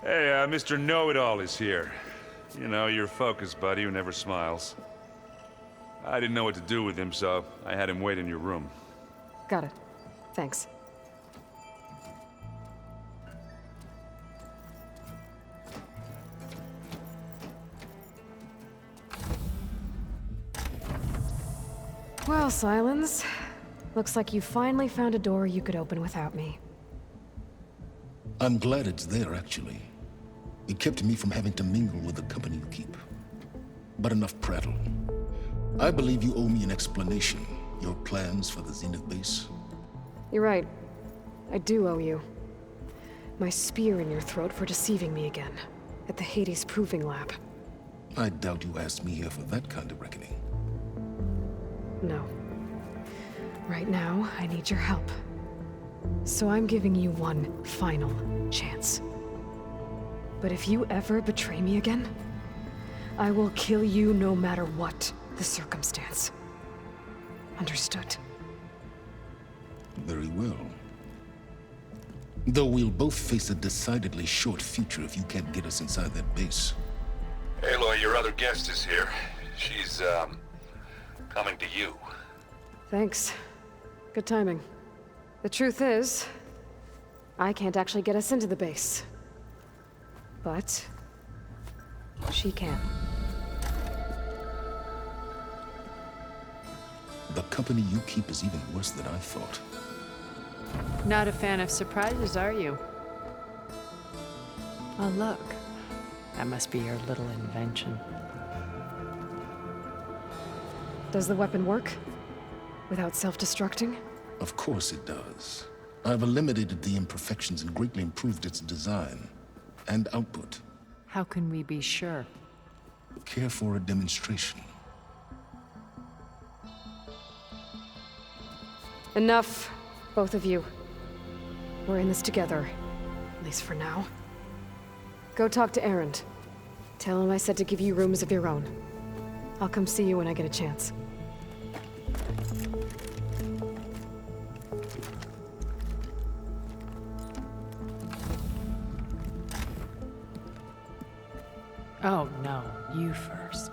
Hey, Mr. Know-It-All is here. You know, your focus buddy who never smiles. I didn't know what to do with him, so I had him wait in your room. Got it. Thanks. Well, Silence. Looks like you finally found a door you could open without me. I'm glad it's there, actually. It kept me from having to mingle with the company you keep. But enough prattle. I believe you owe me an explanation. Your plans for the Zenith base? You're right. I do owe you. My spear in your throat for deceiving me again. At the Hades Proving Lab. I doubt you asked me here for that kind of reckoning. No. Right now, I need your help. So I'm giving you one final chance. But if you ever betray me again, I will kill you no matter what the circumstance. Understood? Very well. Though we'll both face a decidedly short future if you can't get us inside that base. Aloy, your other guest is here. She's, coming to you. Thanks. Good timing. The truth is, I can't actually get us into the base. But she can. The company you keep is even worse than I thought. Not a fan of surprises, are you? Oh, look. That must be your little invention. Does the weapon work? Without self-destructing? Of course it does. I've eliminated the imperfections and greatly improved its design and output. How can we be sure? Care for a demonstration? Enough, both of you. We're in this together, at least for now. Go talk to Erend. Tell him I said to give you rooms of your own. I'll come see you when I get a chance. Oh, no. You first.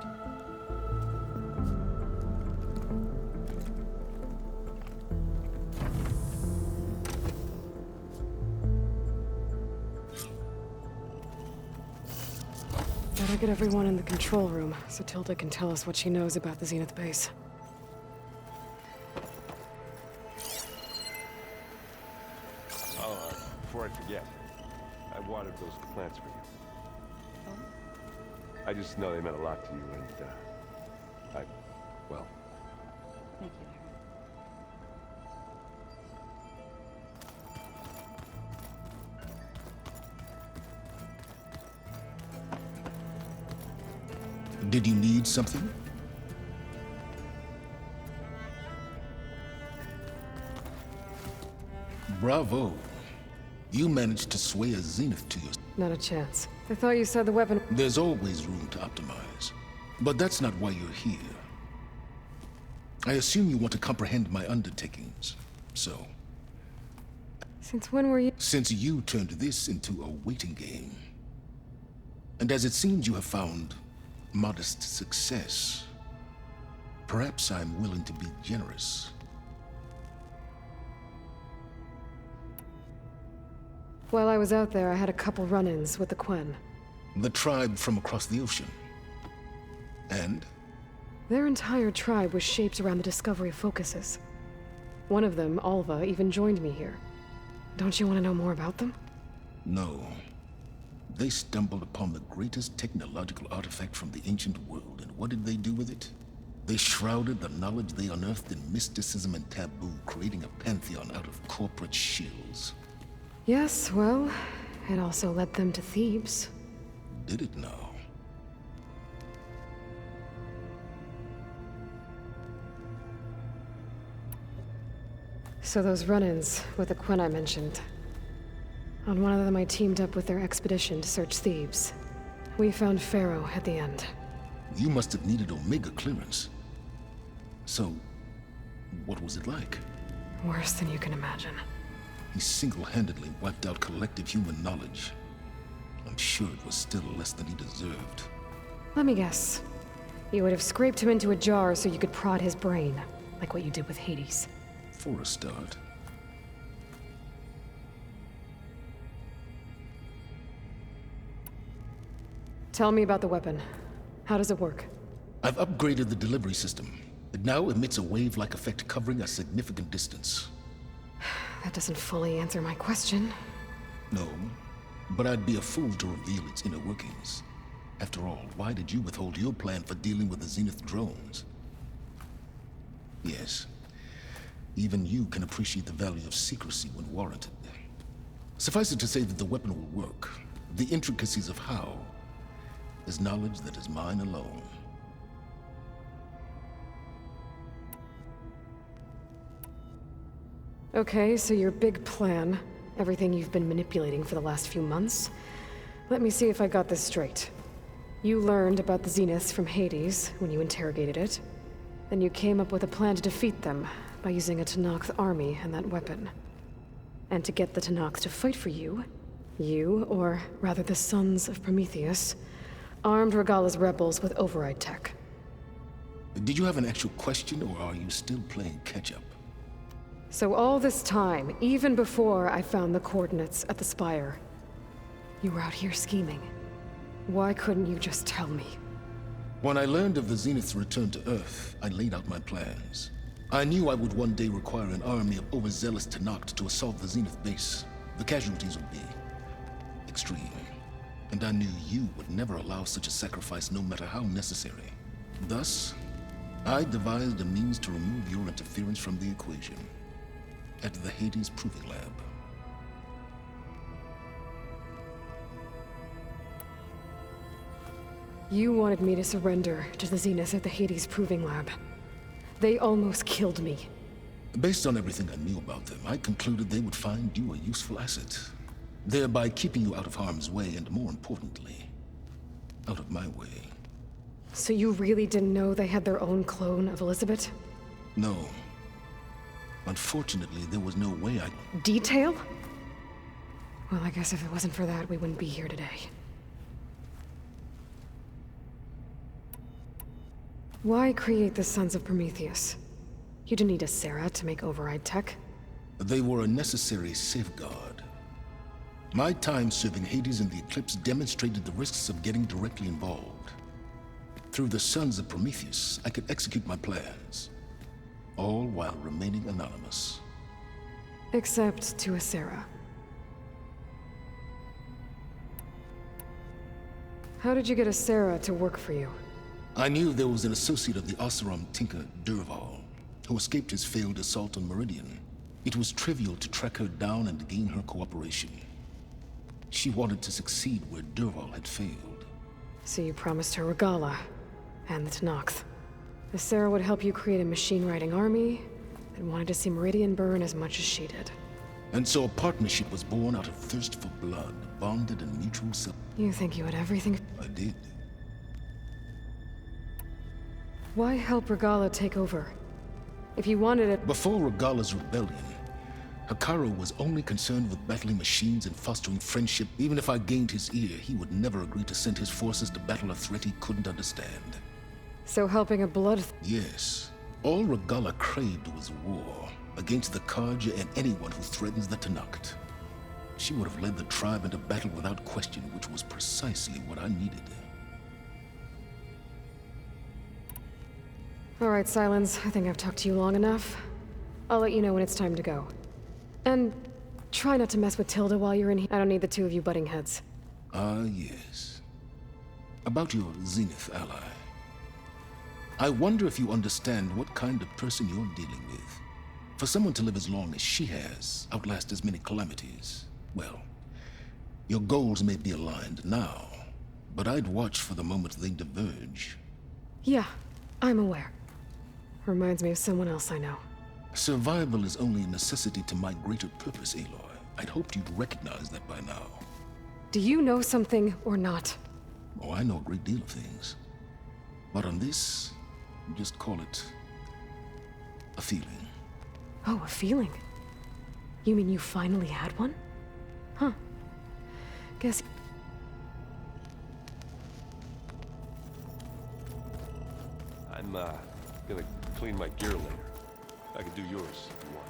Better get everyone in the control room so Tilda can tell us what she knows about the Zenith base. Oh, before I forget, I watered those plants for you. I just know they meant a lot to you, and, well... Thank you, Did you need something? Bravo. You managed to sway a Zenith to your... Not a chance. I thought you said the weapon... There's always room to optimize. But that's not why you're here. I assume you want to comprehend my undertakings. So, Since when were you... since you turned this into a waiting game, and as it seems you have found modest success, perhaps I'm willing to be generous. While I was out there, I had a couple run-ins with the Quen. The tribe from across the ocean. And? Their entire tribe was shaped around the discovery of focuses. One of them, Alva, even joined me here. Don't you want to know more about them? No. They stumbled upon the greatest technological artifact from the ancient world, and what did they do with it? They shrouded the knowledge they unearthed in mysticism and taboo, creating a pantheon out of corporate shills. Yes, well, it also led them to Thebes. Did it now? So those run-ins with the Quen I mentioned. On one of them I teamed up with their expedition to search Thebes. We found Pharaoh at the end. You must have needed Omega clearance. So, what was it like? Worse than you can imagine. He single-handedly wiped out collective human knowledge. I'm sure it was still less than he deserved. Let me guess. You would have scraped him into a jar so you could prod his brain, like what you did with Hades. For a start. Tell me about the weapon. How does it work? I've upgraded the delivery system. It now emits a wave-like effect covering a significant distance. That doesn't fully answer my question. No, but I'd be a fool to reveal its inner workings. After all, why did you withhold your plan for dealing with the Zenith drones? Yes, even you can appreciate the value of secrecy when warranted. Suffice it to say that the weapon will work. The intricacies of how is knowledge that is mine alone. Okay, so your big plan, everything you've been manipulating for the last few months. Let me see if I got this straight. You learned about the Zeniths from Hades when you interrogated it. Then you came up with a plan to defeat them by using a Tenakth army and that weapon. And to get the Tenakth to fight for you, or rather the Sons of Prometheus, armed Regalla's rebels with override tech. Did you have an actual question, or are you still playing catch-up? So all this time, even before I found the coordinates at the Spire, you were out here scheming. Why couldn't you just tell me? When I learned of the Zenith's return to Earth, I laid out my plans. I knew I would one day require an army of overzealous Tenakth to assault the Zenith base. The casualties would be extreme. And I knew you would never allow such a sacrifice, no matter how necessary. Thus, I devised a means to remove your interference from the equation. At the Hades Proving Lab. You wanted me to surrender to the Zeniths at the Hades Proving Lab. They almost killed me. Based on everything I knew about them, I concluded they would find you a useful asset, thereby keeping you out of harm's way and, more importantly, out of my way. So you really didn't know they had their own clone of Elizabeth? No. Unfortunately, there was no way I... Detail? Well, I guess if it wasn't for that, we wouldn't be here today. Why create the Sons of Prometheus? You didn't need a Sarah to make override tech. They were a necessary safeguard. My time serving Hades and the Eclipse demonstrated the risks of getting directly involved. Through the Sons of Prometheus, I could execute my plans. All while remaining anonymous. Except to a Sarah. How did you get a Sarah to work for you? I knew there was an associate of the Oseram tinker, Dervahl, who escaped his failed assault on Meridian. It was trivial to track her down and gain her cooperation. She wanted to succeed where Dervahl had failed. So you promised her Regalla, and the Tenakth. The Sarah would help you create a machine-riding army that wanted to see Meridian burn as much as she did. And so a partnership was born out of thirst for blood, bonded in mutual self. You think you had everything? I did. Why help Regalla take over? If you wanted it... Before Regalla's rebellion, Hekarro was only concerned with battling machines and fostering friendship. Even if I gained his ear, he would never agree to send his forces to battle a threat he couldn't understand. So helping a blood... Yes. All Regalla craved was war, against the Carja and anyone who threatens the Tenakth. She would have led the tribe into battle without question, which was precisely what I needed. All right, Silence. I think I've talked to you long enough. I'll let you know when it's time to go. And try not to mess with Tilda while you're in here. I don't need the two of you butting heads. Ah, yes. About your Zenith ally. I wonder if you understand what kind of person you're dealing with. For someone to live as long as she has, outlast as many calamities, well, your goals may be aligned now, but I'd watch for the moment they diverge. Yeah, I'm aware. Reminds me of someone else I know. Survival is only a necessity to my greater purpose, Aloy. I'd hoped you'd recognize that by now. Do you know something or not? Oh, I know a great deal of things. But on this, just call it a feeling. Oh, a feeling? You mean you finally had one? Huh. Guess... I'm gonna clean my gear later. I can do yours if you want.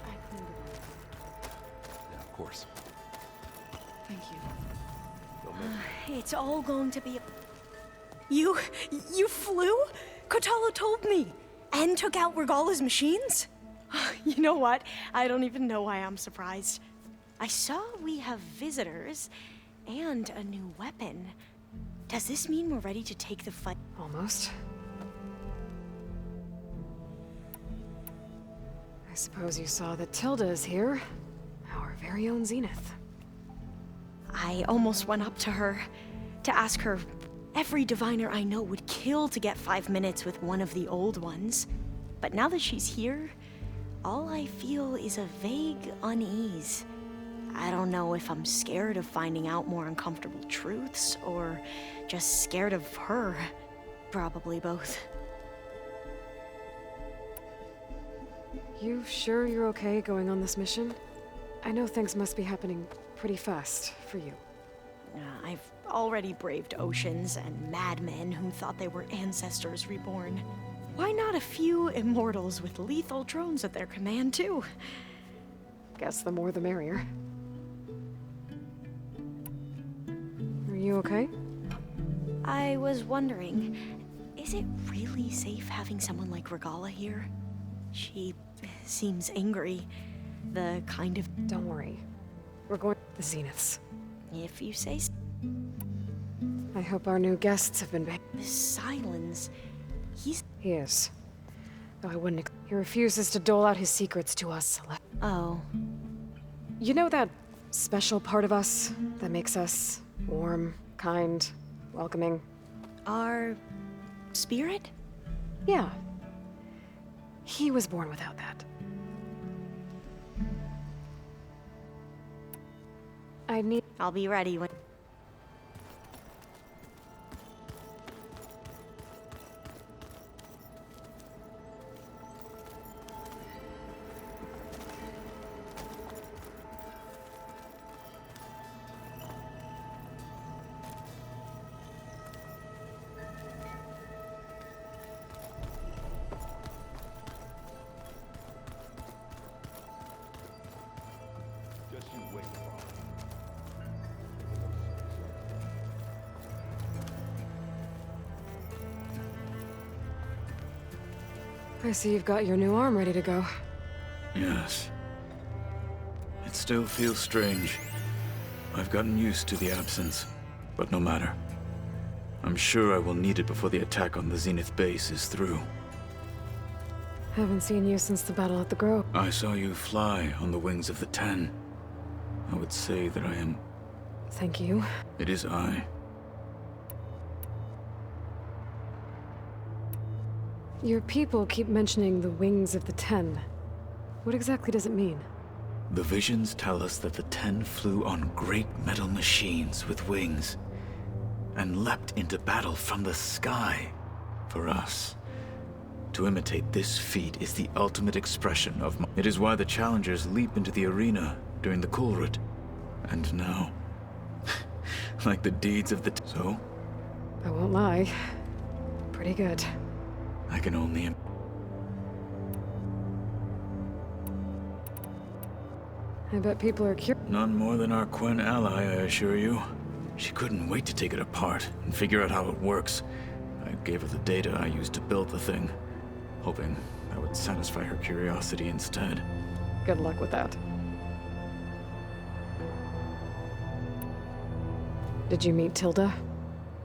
I cleaned it Yeah, of course. up. Thank you. Don't mention it. It's all going to be... You flew? Kotalo told me. And took out Regala's machines? You know what? I don't even know why I'm surprised. I saw we have visitors and a new weapon. Does this mean we're ready to take the fight? Almost. I suppose you saw that Tilda is here. Our very own Zenith. I almost went up to her to ask her. Every diviner I know would kill to get 5 minutes with one of the old ones. But now that she's here, all I feel is a vague unease. I don't know if I'm scared of finding out more uncomfortable truths, or just scared of her. Probably both. You sure you're okay going on this mission? I know things must be happening pretty fast for you. I've already braved oceans and madmen who thought they were ancestors reborn. Why not a few immortals with lethal drones at their command, too? Guess the more the merrier. Are you okay? I was wondering, is it really safe having someone like Regala here? She seems angry. The kind of... Don't worry. We're going to the Zeniths. If you say so. I hope our new guests have been... This Silence, he's... He is. Though I wouldn't... He refuses to dole out his secrets to us. Oh. You know that special part of us that makes us warm, kind, welcoming? Our... spirit? Yeah. He was born without that. I need... I'll be ready when... Just you wait, Father. I see you've got your new arm ready to go. Yes. It still feels strange. I've gotten used to the absence, but no matter. I'm sure I will need it before the attack on the Zenith base is through. Haven't seen you since the battle at the Grove. I saw you fly on the wings of the Ten. I would say that I am... Thank you. It is I. Your people keep mentioning the wings of the Ten. What exactly does it mean? The visions tell us that the Ten flew on great metal machines with wings, and leapt into battle from the sky for us. To imitate this feat is the ultimate expression of my... It is why the challengers leap into the arena during the Kulrut. And now, like the deeds of the... So? I won't lie. Pretty good. I can only... I bet people are curious. None more than our Quen ally, I assure you. She couldn't wait to take it apart and figure out how it works. I gave her the data I used to build the thing, hoping that would satisfy her curiosity instead. Good luck with that. Did you meet Tilda?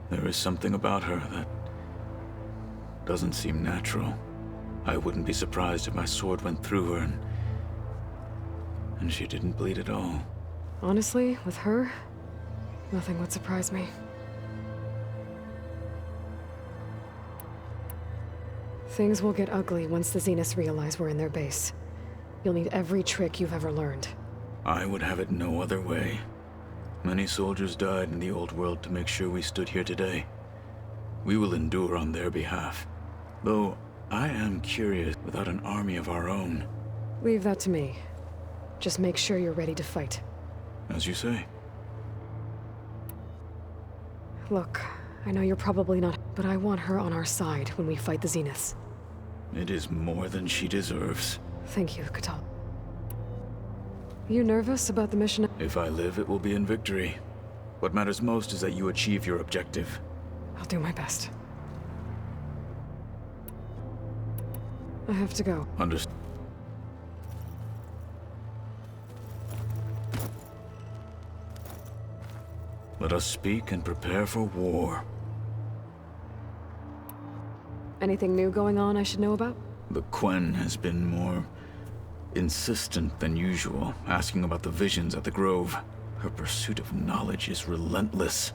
There is something about her that doesn't seem natural. I wouldn't be surprised if my sword went through her and she didn't bleed at all. Honestly, with her, nothing would surprise me. Things will get ugly once the Zeniths realize we're in their base. You'll need every trick you've ever learned. I would have it no other way. Many soldiers died in the old world to make sure we stood here today. We will endure on their behalf. Though, I am curious, without an army of our own. Leave that to me. Just make sure you're ready to fight. As you say. Look, I know you're probably not, but I want her on our side when we fight the Zeniths. It is more than she deserves. Thank you, Katal. You nervous about the mission? If I live, it will be in victory. What matters most is that you achieve your objective. I'll do my best. I have to go. Understood. Let us speak and prepare for war. Anything new going on I should know about? The Quen has been more insistent than usual, asking about the visions at the Grove. Her pursuit of knowledge is relentless.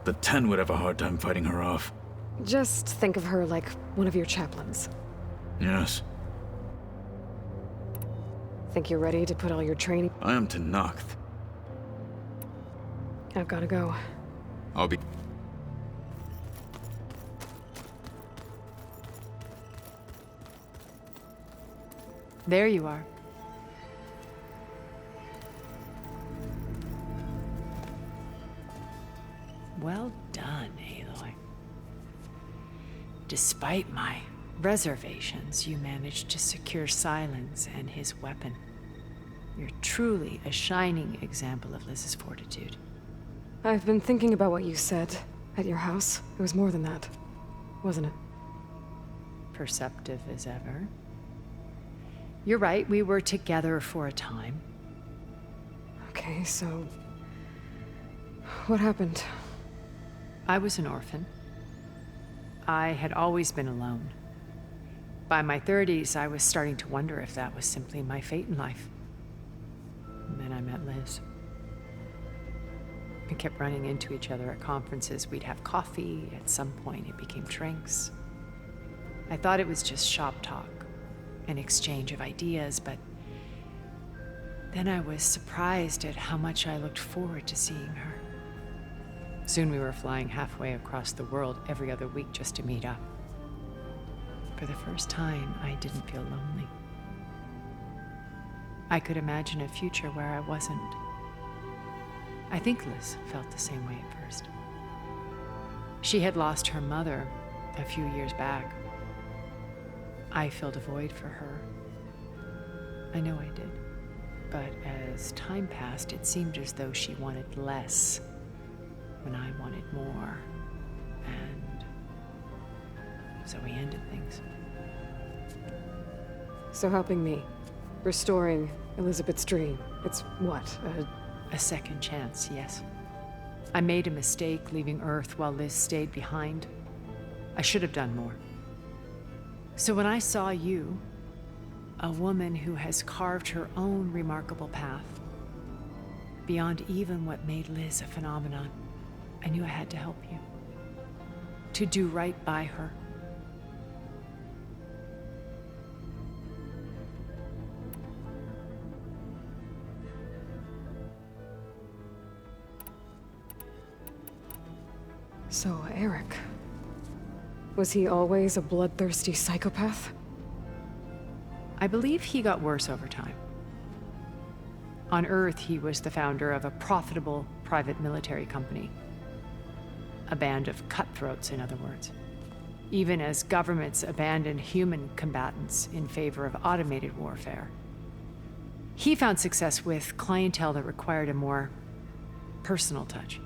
The Ten would have a hard time fighting her off. Just think of her like one of your chaplains. Yes, Think you're ready to put all your training? I am Tenakth. I've gotta go. I'll be... There you are. Well done, Aloy. Despite my reservations, you managed to secure Silence and his weapon. You're truly a shining example of Liz's fortitude. I've been thinking about what you said at your house. It was more than that, wasn't it? Perceptive as ever. You're right, we were together for a time. Okay, so... what happened? I was an orphan. I had always been alone. By my 30s, I was starting to wonder if that was simply my fate in life. And then I met Liz. We kept running into each other at conferences. We'd have coffee. At some point, it became drinks. I thought it was just shop talk, an exchange of ideas, but then I was surprised at how much I looked forward to seeing her. Soon we were flying halfway across the world every other week just to meet up. For the first time, I didn't feel lonely. I could imagine a future where I wasn't. I think Liz felt the same way at first. She had lost her mother a few years back. I filled a void for her. I know I did. But as time passed, it seemed as though she wanted less when I wanted more. And so we ended things. So helping me. Restoring Elizabeth's dream. It's what? A second chance, yes. I made a mistake leaving Earth while Liz stayed behind. I should have done more. So when I saw you, a woman who has carved her own remarkable path, beyond even what made Liz a phenomenon, I knew I had to help you. To do right by her. So, Eric. Was he always a bloodthirsty psychopath? I believe he got worse over time. On Earth, he was the founder of a profitable private military company. A band of cutthroats, in other words. Even as governments abandoned human combatants in favor of automated warfare. He found success with clientele that required a more personal touch.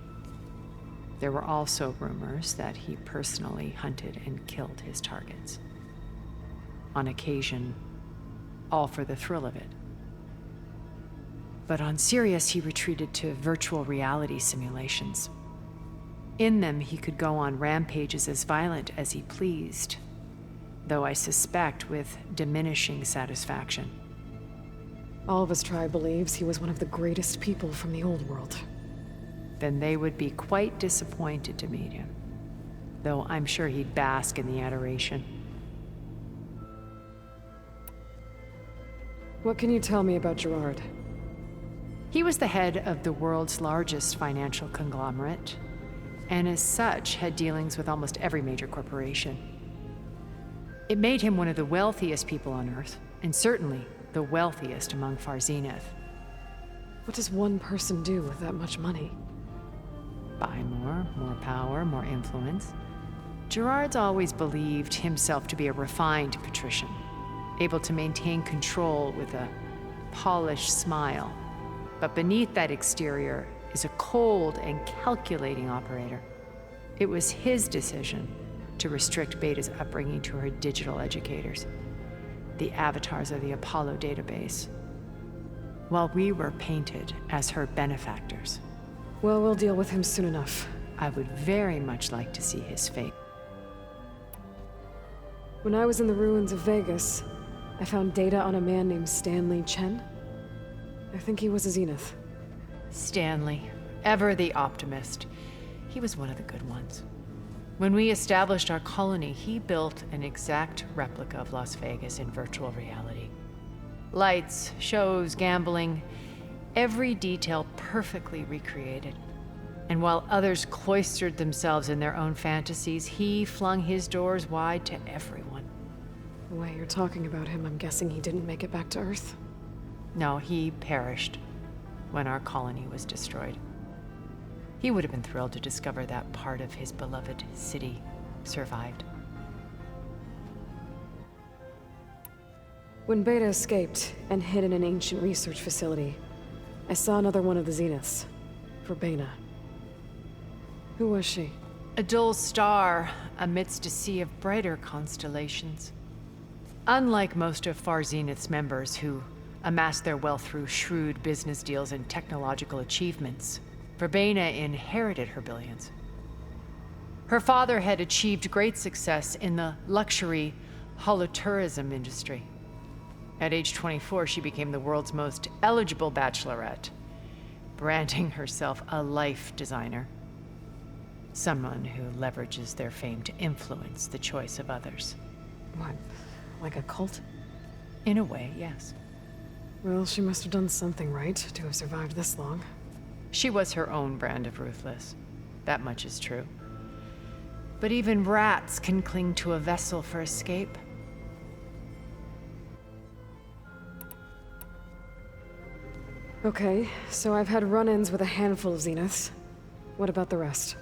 There were also rumors that he personally hunted and killed his targets. On occasion, all for the thrill of it. But on Sirius, he retreated to virtual reality simulations. In them, he could go on rampages as violent as he pleased, though I suspect with diminishing satisfaction. All of his tribe believes he was one of the greatest people from the old world. Then they would be quite disappointed to meet him, though I'm sure he'd bask in the adoration. What can you tell me about Gerard? He was the head of the world's largest financial conglomerate, and as such had dealings with almost every major corporation. It made him one of the wealthiest people on Earth, and certainly the wealthiest among Far Zenith. What does one person do with that much money? buy more power, more influence. Gerard's always believed himself to be a refined patrician, able to maintain control with a polished smile. But beneath that exterior is a cold and calculating operator. It was his decision to restrict Beta's upbringing to her digital educators, the avatars of the Apollo database, while we were painted as her benefactors. Well, we'll deal with him soon enough. I would very much like to see his fate. When I was in the ruins of Vegas, I found data on a man named Stanley Chen. I think he was a Zenith. Stanley, ever the optimist. He was one of the good ones. When we established our colony, he built an exact replica of Las Vegas in virtual reality. Lights, shows, gambling, every detail perfectly recreated. And while others cloistered themselves in their own fantasies, he flung his doors wide to everyone. The way you're talking about him, I'm guessing he didn't make it back to Earth. No, he perished when our colony was destroyed. He would have been thrilled to discover that part of his beloved city survived. When Beta escaped and hid in an ancient research facility, I saw another one of the Zeniths, Verbena. Who was she? A dull star amidst a sea of brighter constellations. Unlike most of Far Zenith's members who amassed their wealth through shrewd business deals and technological achievements, Verbena inherited her billions. Her father had achieved great success in the luxury holotourism industry. At age 24, she became the world's most eligible bachelorette, branding herself a life designer. Someone who leverages their fame to influence the choice of others. What, like a cult? In a way, yes. Well, she must have done something right to have survived this long. She was her own brand of ruthless. That much is true. But even rats can cling to a vessel for escape. Okay, so I've had run-ins with a handful of Zeniths. What about the rest?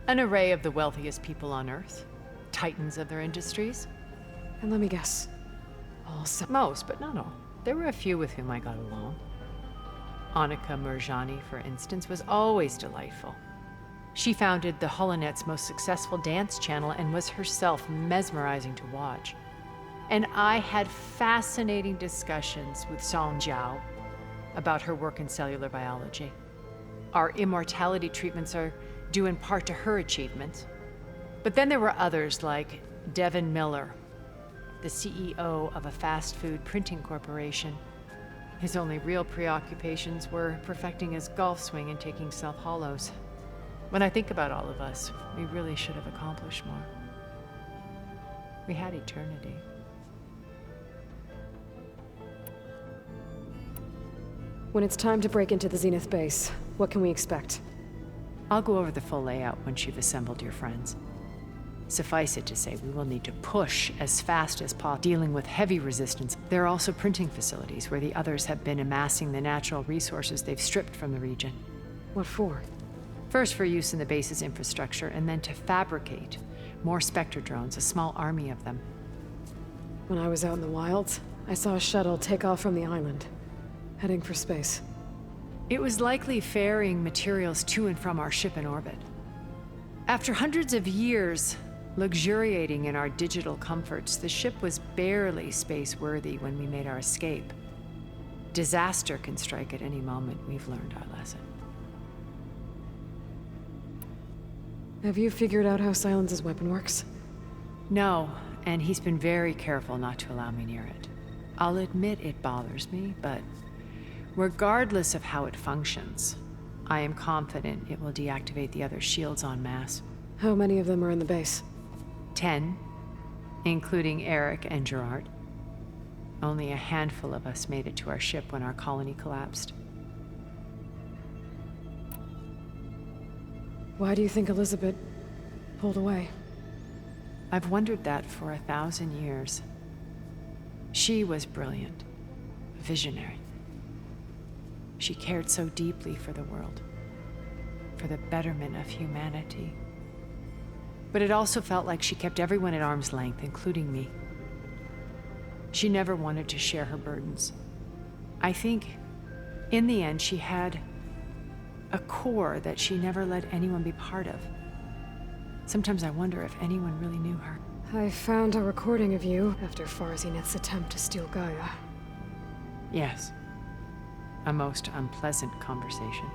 An array of the wealthiest people on Earth. Titans of their industries. And let me guess. Most, but not all. There were a few with whom I got along. Annika Murjani, for instance, was always delightful. She founded the Holonet's most successful dance channel and was herself mesmerizing to watch. And I had fascinating discussions with Song Jiao about her work in cellular biology. Our immortality treatments are due in part to her achievements. But then there were others like Devin Miller, the CEO of a fast food printing corporation. His only real preoccupations were perfecting his golf swing and taking self-hollows. When I think about all of us, we really should have accomplished more. We had eternity. When it's time to break into the Zenith base, what can we expect? I'll go over the full layout once you've assembled your friends. Suffice it to say, we will need to push as fast as possible, dealing with heavy resistance. There are also printing facilities where the others have been amassing the natural resources they've stripped from the region. What for? First for use in the base's infrastructure, and then to fabricate more Spectre drones, a small army of them. When I was out in the wilds, I saw a shuttle take off from the island, heading for space. It was likely ferrying materials to and from our ship in orbit. After hundreds of years luxuriating in our digital comforts, the ship was barely space-worthy when we made our escape. Disaster can strike at any moment. We've learned our lesson. Have you figured out how Silence's weapon works? No, and he's been very careful not to allow me near it. I'll admit it bothers me, but regardless of how it functions, I am confident it will deactivate the other shields en masse. How many of them are in the base? 10, including Eric and Gerard. Only a handful of us made it to our ship when our colony collapsed. Why do you think Elizabeth pulled away? I've wondered that for 1,000 years. She was brilliant, visionary. She cared so deeply for the world. for the betterment of humanity. But it also felt like she kept everyone at arm's length, including me. She never wanted to share her burdens. I think, in the end, she had a core that she never let anyone be part of. Sometimes I wonder if anyone really knew her. I found a recording of you after Farzenith's attempt to steal Gaia. Yes. A most unpleasant conversation.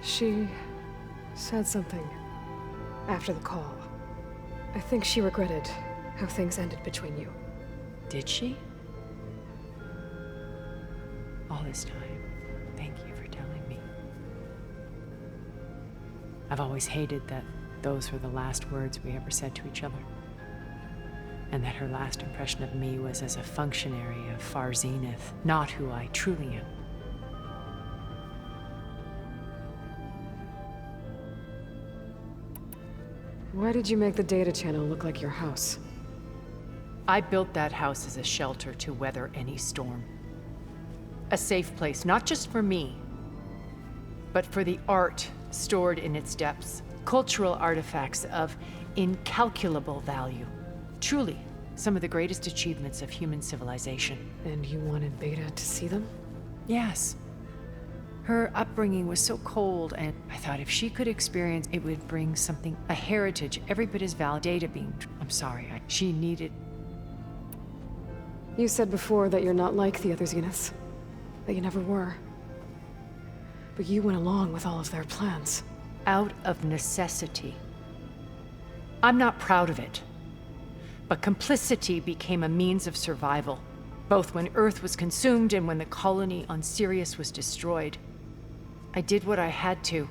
She said something after the call. I think she regretted how things ended between you. Did she? All this time, thank you for telling me. I've always hated that those were the last words we ever said to each other. And that her last impression of me was as a functionary of Far Zenith, not who I truly am. Why did you make the data channel look like your house? I built that house as a shelter to weather any storm. A safe place, not just for me, but for the art stored in its depths. Cultural artifacts of incalculable value. Truly, some of the greatest achievements of human civilization. And you wanted Beta to see them? Yes. Her upbringing was so cold, and I thought if she could experience, it would bring something, a heritage, every bit as valid. Data being, I'm sorry, she needed. You said before that you're not like the other Zeniths. That you never were. But you went along with all of their plans. Out of necessity. I'm not proud of it. But complicity became a means of survival, both when Earth was consumed and when the colony on Sirius was destroyed. I did what I had to.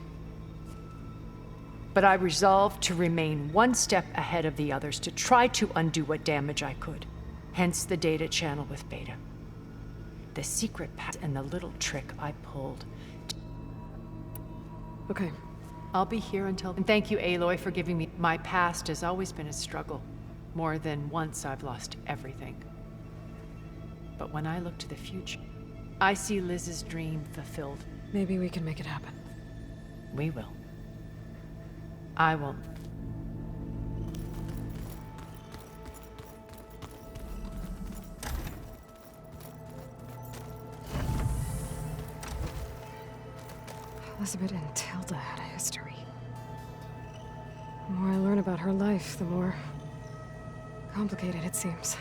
But I resolved to remain one step ahead of the others, to try to undo what damage I could. Hence the data channel with Beta. The secret path and the little trick I pulled. Okay. I'll be here until... And thank you, Aloy, for giving me... My past has always been a struggle. More than once I've lost everything. But when I look to the future, I see Liz's dream fulfilled. Maybe we can make it happen. We will. I will. Elizabeth and Tilda had a history. The more I learn about her life, the more complicated it seems.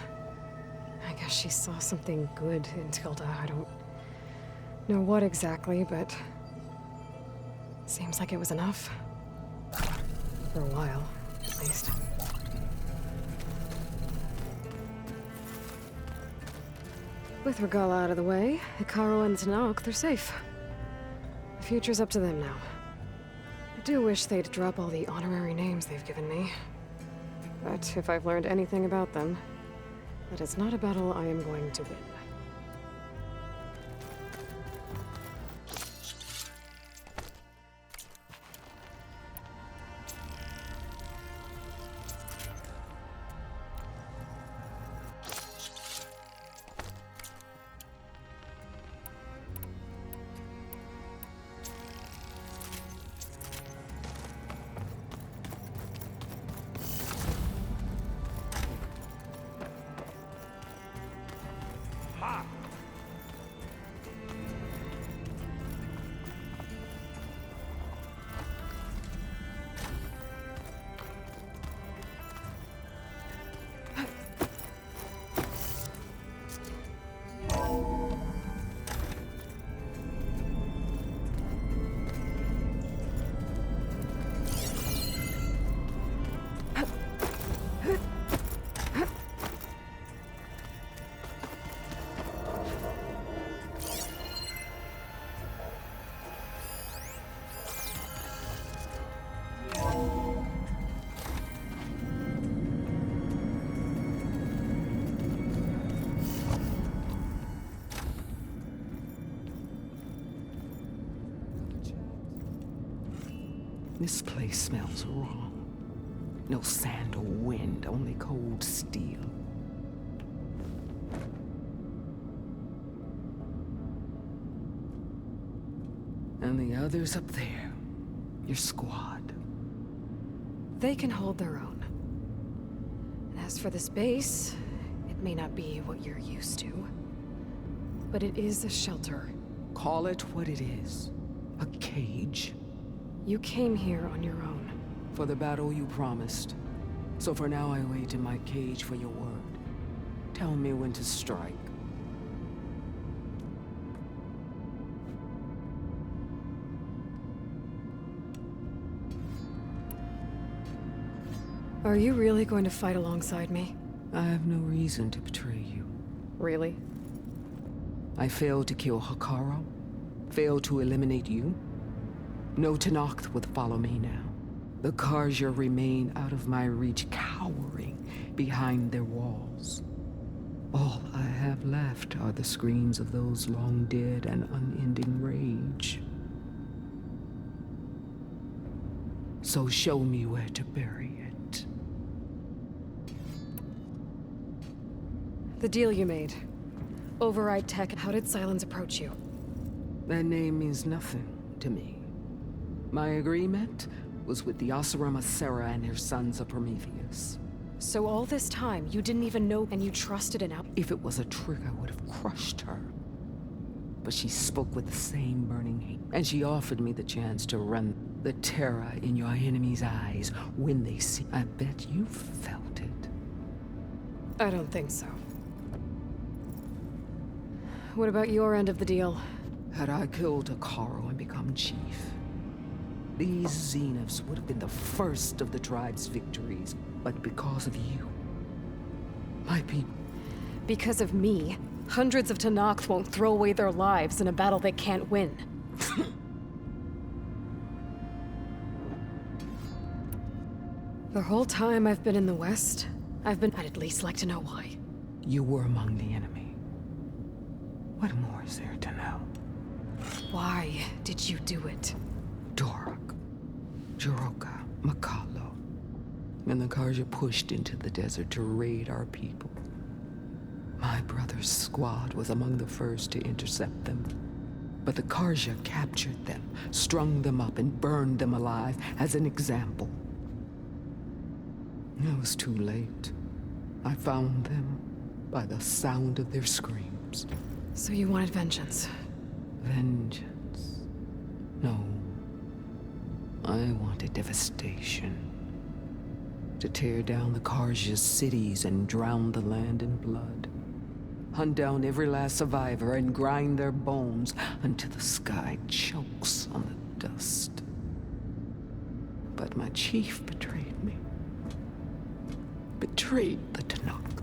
I guess she saw something good in Tilda. I don't know what exactly, but seems like it was enough. For a while, at least. With Regalla out of the way, Hekarro and Tenarch, they're safe. The future's up to them now. I do wish they'd drop all the honorary names they've given me. But if I've learned anything about them, that is not a battle I am going to win. This place smells wrong. No sand or wind, only cold steel. And the others up there, Your squad. They can hold their own. And as for this base, it may not be what you're used to, but it is a shelter. Call it what it is. A cage. You came here on your own. For the battle you promised. So for now I wait in my cage for your word. Tell me when to strike. Are you really going to fight alongside me? I have no reason to betray you. Really? I failed to kill Hekarro. Failed to eliminate you. No Tenakth would follow me now. The Carja remain out of my reach, cowering behind their walls. All I have left are the screams of those long dead and unending rage. So show me where to bury it. The deal you made. Override Tech, how did Silence approach you? That name means nothing to me. My agreement was with the Oseram Asera and their sons of Prometheus. So all this time, you didn't even know and you trusted an out- If it was a trick, I would have crushed her. But she spoke with the same burning hate, and she offered me the chance to run the terror in your enemies' eyes when they see. I bet you felt it. I don't think so. What about your end of the deal? Had I killed Hekarro and become chief, these Zeniths would have been the first of the tribe's victories. But because of you, my people... Because of me, hundreds of Tenakth won't throw away their lives in a battle they can't win. The whole time I've been in the West, I'd at least like to know why. You were among the enemy. What more is there to know? Why did you do it? Dorok, Jiroka, Makalo, and the Carja pushed into the desert to raid our people. My brother's squad was among the first to intercept them. But the Carja captured them, strung them up, and burned them alive as an example. It was too late. I found them by the sound of their screams. So you wanted vengeance? Vengeance? No. I wanted devastation. To tear down the Carja's cities and drown the land in blood. Hunt down every last survivor and grind their bones until the sky chokes on the dust. But my chief betrayed me. Betrayed the Tenakth.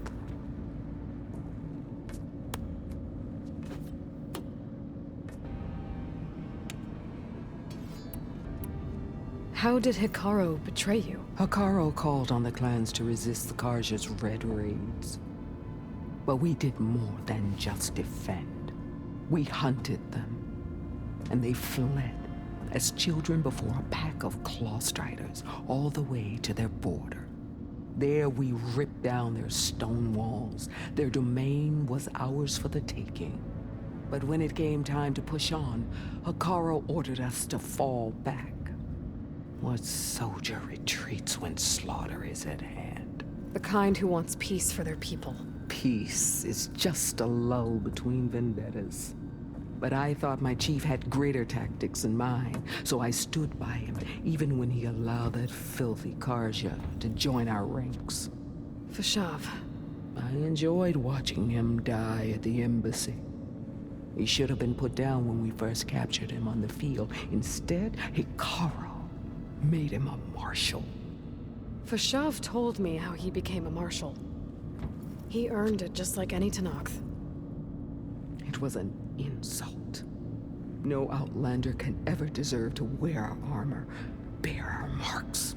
How did Hekarro betray you? Hekarro called on the clans to resist the Carja's red raids. But we did more than just defend. We hunted them, and they fled as children before a pack of Clawstriders all the way to their border. There we ripped down their stone walls. Their domain was ours for the taking. But when it came time to push on, Hekarro ordered us to fall back. What soldier retreats when slaughter is at hand? The kind who wants peace for their people. Peace is just a lull between vendettas. But I thought my chief had greater tactics in mind, so I stood by him, even when he allowed that filthy Carja to join our ranks. Fashav. I enjoyed watching him die at the embassy. He should have been put down when we first captured him on the field. Instead, Hekarro made him a marshal. Fashav told me how he became a marshal. He earned it just like any Tenakth. It was an insult. No Outlander can ever deserve to wear our armor, bear our marks.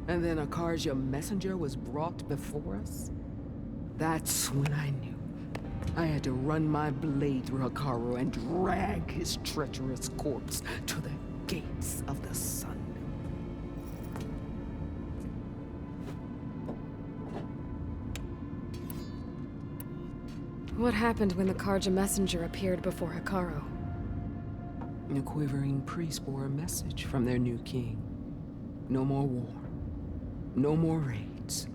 And then a Carja messenger was brought before us? That's when I knew. I had to run my blade through Hekarro and drag his treacherous corpse to the gates of the sun. What happened when the Carja messenger appeared before Hekarro? A quivering priest bore a message from their new king. No more war. No more raids.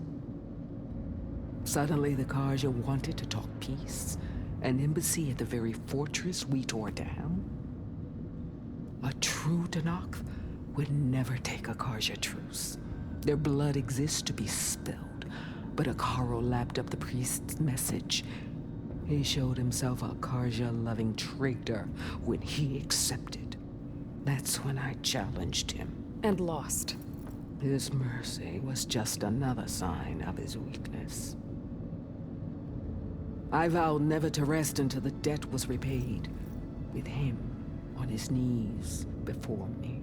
Suddenly, the Karja wanted to talk peace. An embassy at the very fortress we tore down? A true Tenakth would never take a Karja truce. Their blood exists to be spilled, but Akaro lapped up the priest's message. He showed himself a Karja-loving traitor when he accepted. That's when I challenged him. And lost. His mercy was just another sign of his weakness. I vowed never to rest until the debt was repaid, with him on his knees before me.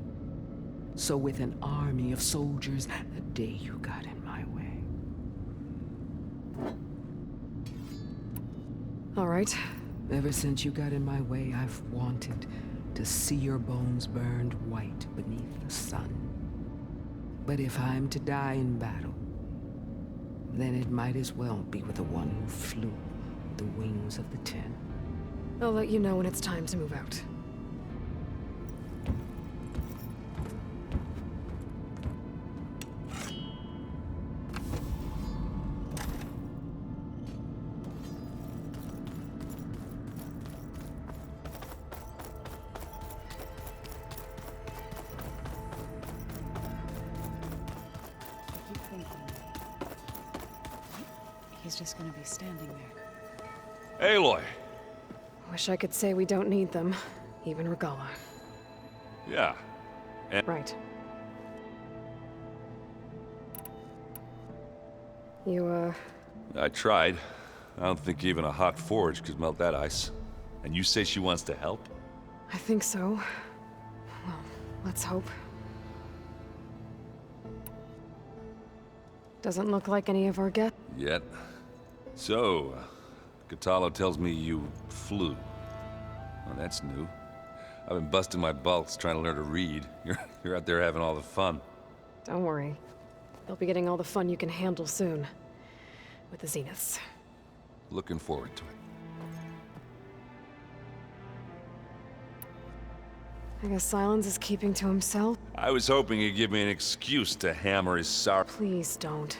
So with an army of soldiers, the day you got in my way. All right. Ever since you got in my way, I've wanted to see your bones burned white beneath the sun. But if I'm to die in battle, then it might as well be with the one who flew the wings of the Ten. I'll let you know when it's time to move out. I keep thinking. He's just gonna be standing there. Aloy! Wish I could say we don't need them. Even Regalla. Yeah. Right. You, I tried. I don't think even a hot forge could melt that ice. And you say she wants to help? I think so. Well, let's hope. Doesn't look like any of our guests. Yet. So, Kotallo tells me you flew. Well, that's new. I've been busting my balls trying to learn to read. You're out there having all the fun. Don't worry. You'll be getting all the fun you can handle soon. With the Zeniths. Looking forward to it. I guess Silence is keeping to himself. I was hoping he'd give me an excuse to hammer his sour... Please don't.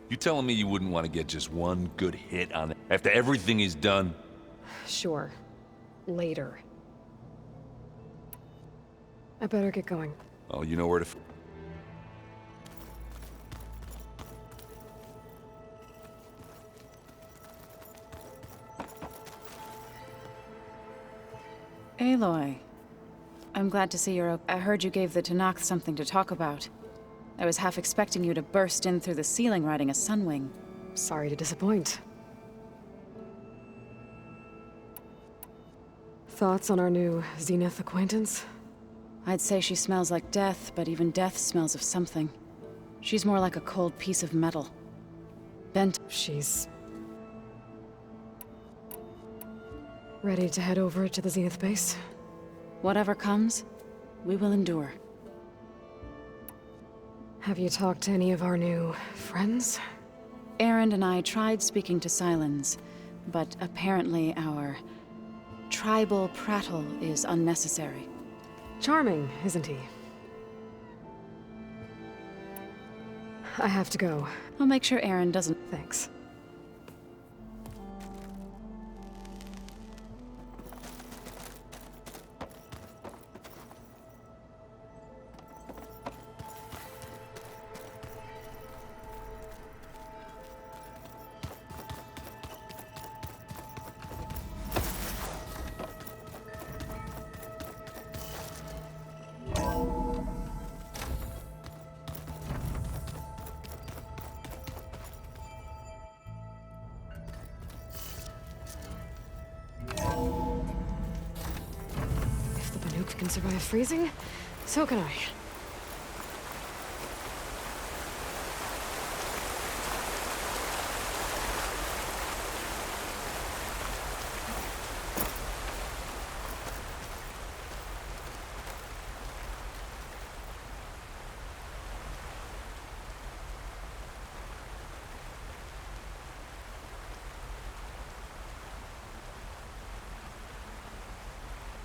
You telling me you wouldn't want to get just one good hit on it after everything he's done? Sure. Later. I better get going. Oh, you know where to... Aloy. I'm glad to see you're okay. I heard you gave the Tenakth something to talk about. I was half expecting you to burst in through the ceiling riding a Sunwing. Sorry to disappoint. Thoughts on our new Zenith acquaintance? I'd say she smells like death, but even death smells of something. She's more like a cold piece of metal. Bent. She's... ready to head over to the Zenith base? Whatever comes, we will endure. Have you talked to any of our new friends? Erend and I tried speaking to Silence, but apparently our tribal prattle is unnecessary. Charming, isn't he? I have to go. I'll make sure Erend doesn't. Thanks. If the Banuk can survive freezing, so can I.